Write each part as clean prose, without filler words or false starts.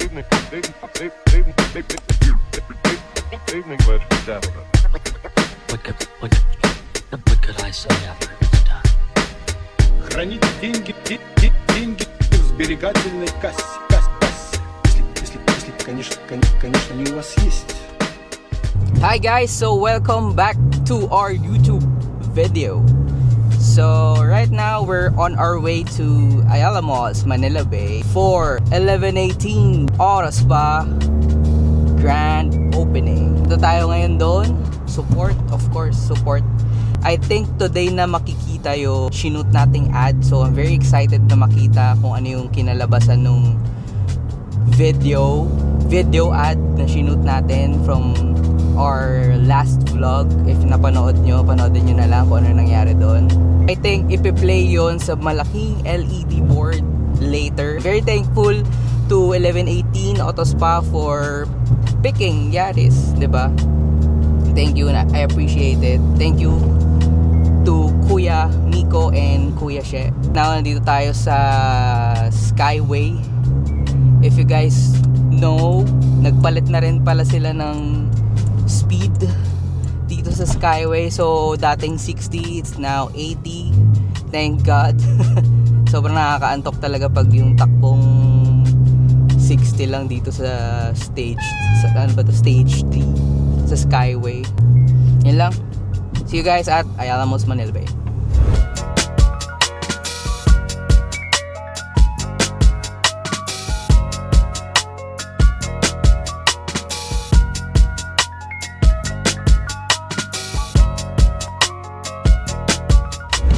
Evening, ladies and gentlemen. What could I say after it's done? Хранить деньги в сберегательной кассе. Если, конечно, они у вас есть. Hi guys, so welcome back to our YouTube video. So right now we're on our way to Ayala Malls, Manila Bay for 11:18 oras pa grand opening. Ito tayo ngayon doon. Support, of course, support. I think today na makikita yung shoot nating ad. So I'm very excited na makita kung ano yung kinalabasan nung video ad na shoot natin from our last vlog. If napanood nyo, panoodin nyo na lang kung ano nangyari doon. I think ipi-play yon sa malaking LED board later. Very thankful to 1118 Auto Spa for picking Yaris, diba? Thank you, I appreciate it. Thank you to Kuya Miko and Kuya She. Now, nandito tayo sa Skyway. If you guys know, nagpalit na rin pala sila ng speed dito sa Skyway. So dating 60, it's now 80. Thank God. Sobrang nakakaantok talaga pag yung takbong 60 lang dito sa stage, sa ano ba to, stage 3 sa Skyway. Yan lang. See you guys at Ayala Malls, Manila Bay.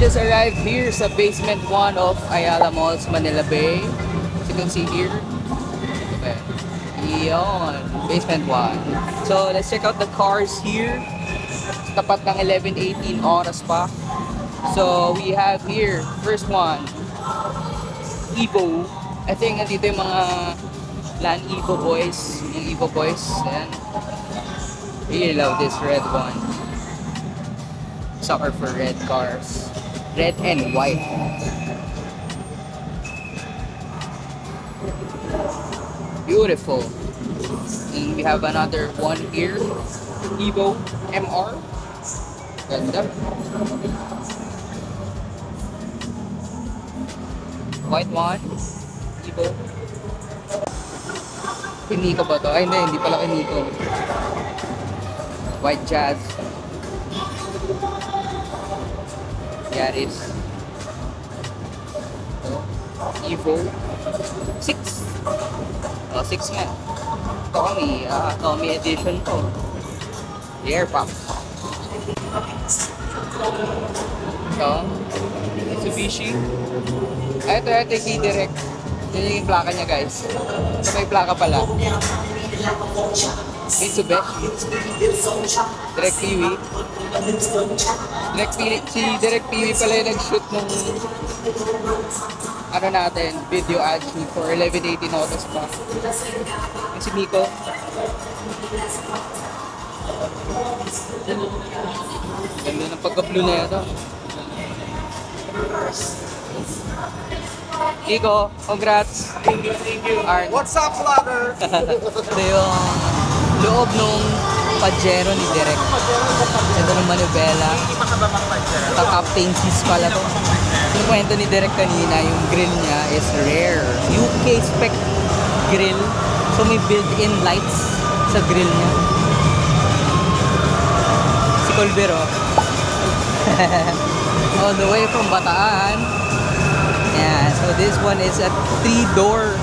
Just arrived here sa basement 1 of Ayala Malls, Manila Bay. As you can see here. Okay. Iyon, basement 1. So let's check out the cars here. Tapat ng 11:18 oras pa. So we have here, first one, Evo. I think nandito yung mga Land Evo boys. Yung Evo boys. Ayan. Really love this red one. Sucker for red cars. Red and white. Beautiful. And we have another one here. Evo MR. Ganda. White one. Evo. Kiniko ba to? Ay hindi pala Kiniko. White Jazz. Yaris. Evo 6. Oh, 6 nga. Tommy edition to. Air pop. So, Mitsubishi. Ito yung direct. Yun yung plaka niya, guys. So, may plaka pala. Mitsubishi. Direct PV. Si Direct PV pala yung nag-shoot nung ano natin, video ad shoot for 1118 Auto Spa. Yung si Miko. Ganda ng pagka-blue na ito. Miko, congrats! Thank you. Art. What's up, vlogger? Ito yung loob nung Pajero ni Direk. Ito ng Manubela. Captain Seas pala to. Yung kwento ni Direk kanina, yung grill niya is rare. UK spec grill. So may built-in lights sa grill niya. Si Colbero. All the way from Bataan. Yeah, so this one is a 3-door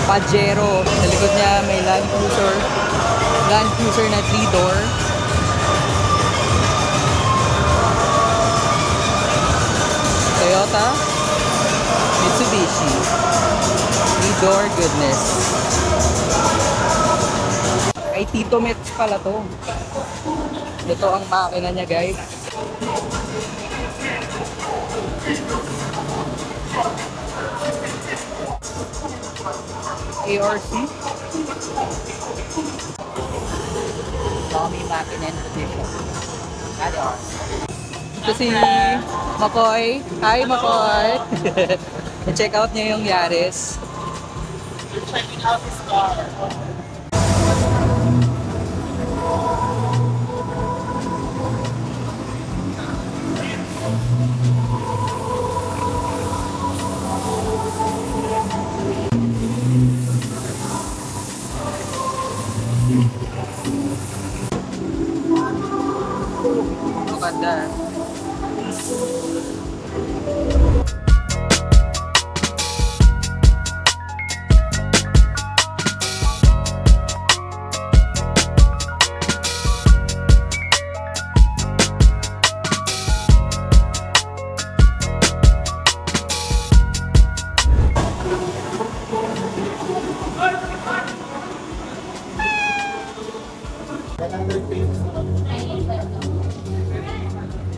Pajero. Sa likod niya may Land Cruiser na 3-door. Toyota, Mitsubishi, 3-door goodness. Ay Tito Mets pala to. Ito ang makina niya, guys. ARC. Tommy Mackinnon Edition. Ito si Makoy. Hi, Makoy! I-check out niya yung Yaris. Maganda.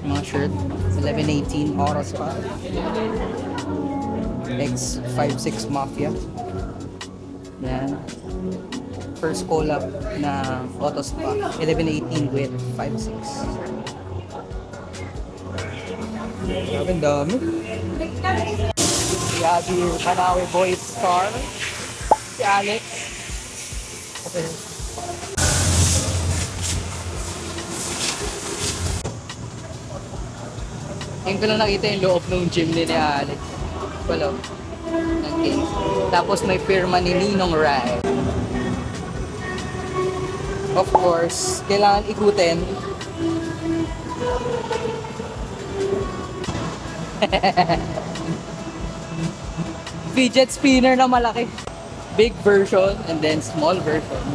Mga shirt, 1118 oras pa. X56 Mafia. Yan. First collab na Autospa, 1118 with 56. Grabe, ang dami. Si Abby Manawi Boys Star. Si Alex. Okay. Ngayon ko lang nakita yung loob ng gym ni Alex. Wala. Okay. Tapos may firma ni Ninong Rai. Of course, kailangan ikutin. Fidget spinner na malaki. Big version and then small version.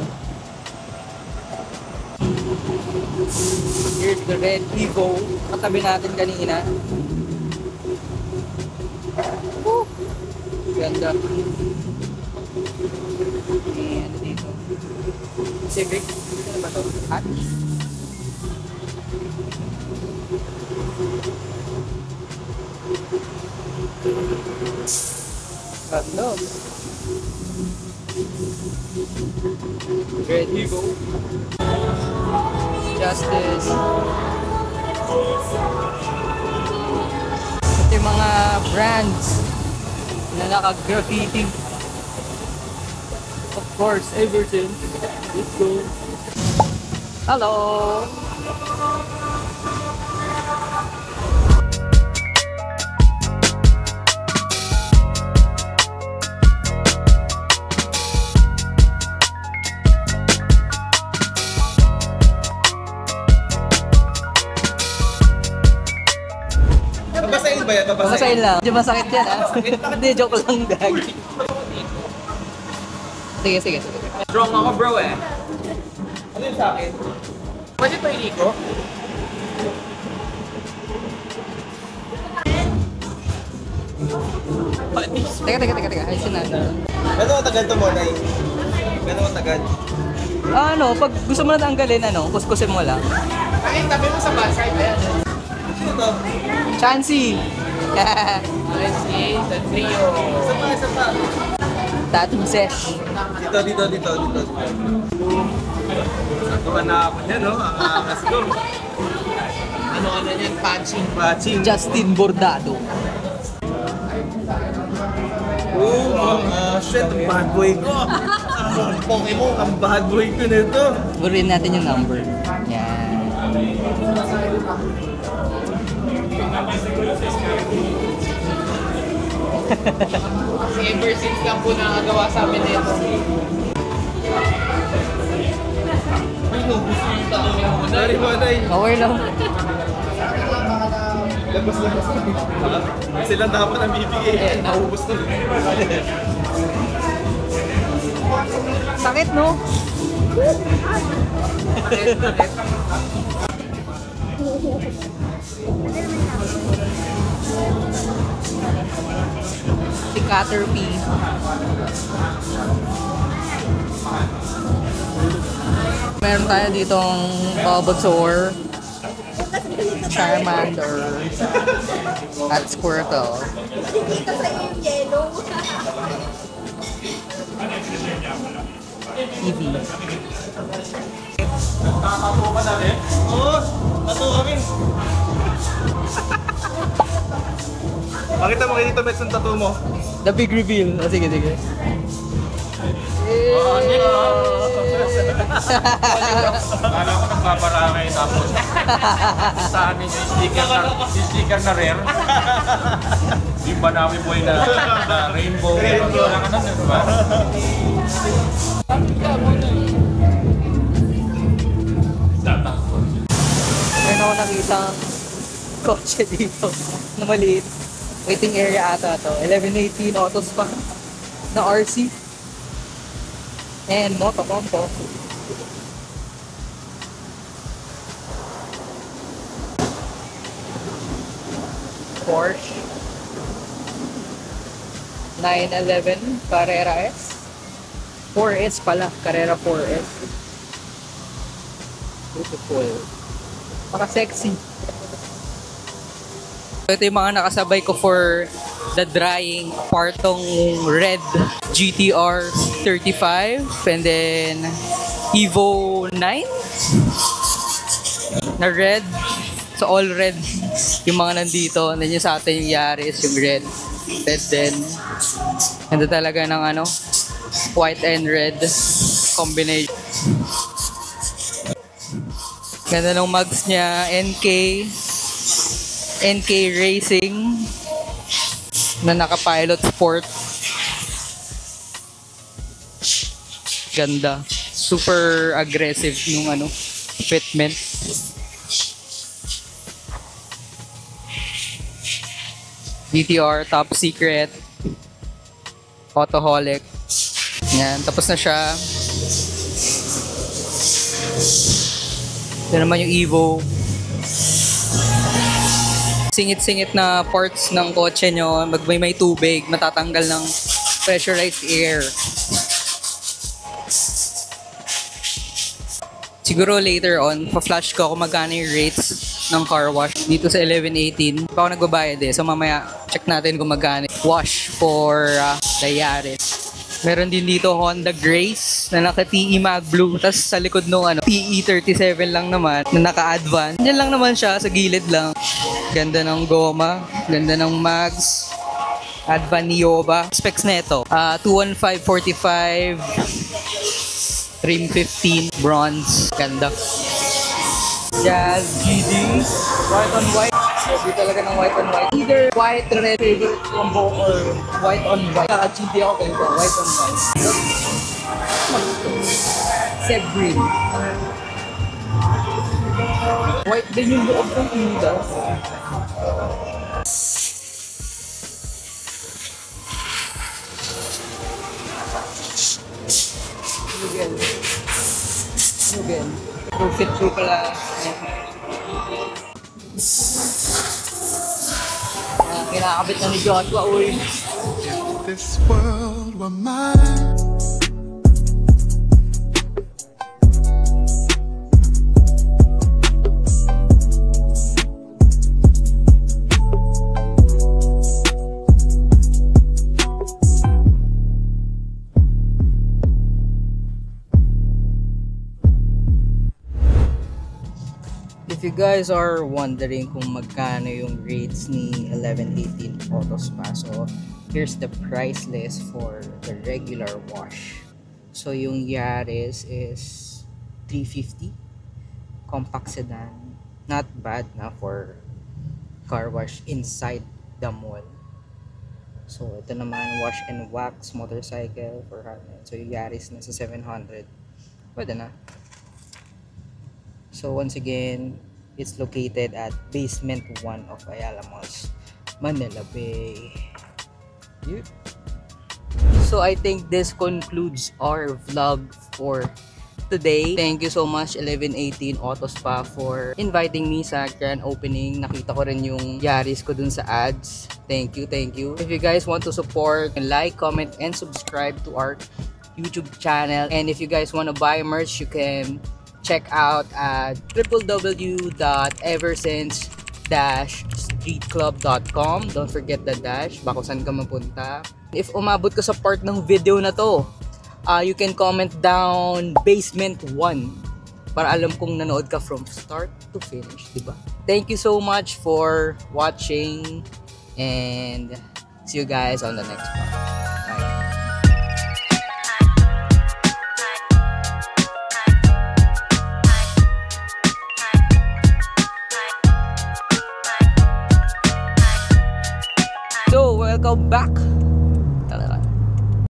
Here's the Red Evo. Katabi natin kanina. Woo! Ganda. And ano dito? Civic. Ano ba ito? Hatch? Ganda. Red Evo. Justice. Ito yung mga brands na naka-graffiti. Of course, Everton. Let's go. Hello! Babasahin ba yan? Babasahin lang. Medyo masakit yan ha. Hindi, joke lang gagi. Sige, sige, sige. Strong ako bro eh. Ano yung sa akin? Pwede pa iliko? Teka. Ayusin natin. Gano'n matagal to mo, Nay? Gano'n matagal? Ano, pag gusto mo na tanggalin, ano, kuskusin mo lang. Ay, tabi mo sa backside. Ayan. Sino to? Chansey! Chansey, the trio. Isa pa. Tattoo sesh. Dito. Nagawa na ako dyan, no? Let's go. Ano yan? Patching. Justin Bordado. Shit, ang bad boy ko. Pokemon, ang bad boy ko nito. Burin natin yung number. Yan. Ever since lang po nakagawa sa amin nito. Sorry po, Nay. Okay lang. Labas. Sila dapat ang bibigay. Naubos na. Sakit, no? Si Caterpie. Meron tayo ditong Bulbasaur, Charmander, at Squirtle. Eevee. Nakatato ka na rin? Oo, tato kami. Pakita mo kayo dito, Mets, ang tato mo. The big reveal. Oh, sige. Kala ko nagpaparangay tapos sa amin yung sticker na rare. Yung Banawi Boy na rainbow. Wala ka na, diba? Meron ako nakita kotse dito na maliit. Waiting area ata to. 1118 autos pa na RC. And motocompo. Porsche 911 Carrera S. 4S pala. Carrera 4S. Beautiful. Para sexy. Ito yung mga nakasabay ko for the drying partong red GTR 35 and then Evo 9 na red. So all red yung mga nandito. And then yung sa atin yung Yaris, yung red din. Ganda talaga ng ano, white and red combination. Ganda ng mags niya, NK Racing na naka-pilot sport. Ganda. Super aggressive yung ano, fitment. GTR, top secret. Autoholic. Yan, tapos na siya. Ito naman yung Evo. Singit-singit na parts ng kotse nyo, may tubig, matatanggal ng pressurized air. Siguro later on, pa-flash ko kung magkano yung rates ng car wash dito sa 1118. Pa ako nagbabayad eh, so mamaya check natin kung magkano. Wash for the Yaris. Meron din dito Honda Grace na naka-TE Mag Blue. Tapos sa likod nung ano, TE 37 lang naman na naka-advan. Yan lang naman siya, sa gilid lang. Ganda ng goma, ganda ng mags. Advan Nioba. Specs na ito. 215/45 trim 15 bronze. Ganda. Jazz GD. White on white. Sabi talaga ng white on white. Either white, red, favorite combo or white on white. Naka-GD ako ganito. White on white. Seb green. White din yung loob ng ilaw. Again. Perfect through pala. Kinakabit na ni Joshua, uy. If this world were mine, If you guys are wondering kung magkano yung rates ni 1118 Autospa, so here's the price list for the regular wash. So yung Yaris is 350, compact sedan, not bad na for car wash inside the mall. So ito naman wash and wax motorcycle for 100. So yung Yaris nasa 700, pwede na. So once again, it's located at Basement 1 of Ayala Malls, Manila Bay. Yep. So I think this concludes our vlog for today. Thank you so much 1118 Autospa for inviting me sa grand opening. Nakita ko rin yung Yaris ko dun sa ads. Thank you, thank you. If you guys want to support, like, comment, and subscribe to our YouTube channel. And if you guys want to buy merch, you can check out at www.eversince-streetclub.com. Don't forget the dash, baka saan ka mapunta. If umabot ka sa part ng video na to, you can comment down Basement 1 para alam kong nanood ka from start to finish, diba? Thank you so much for watching and see you guys on the next one. Bye. welcome back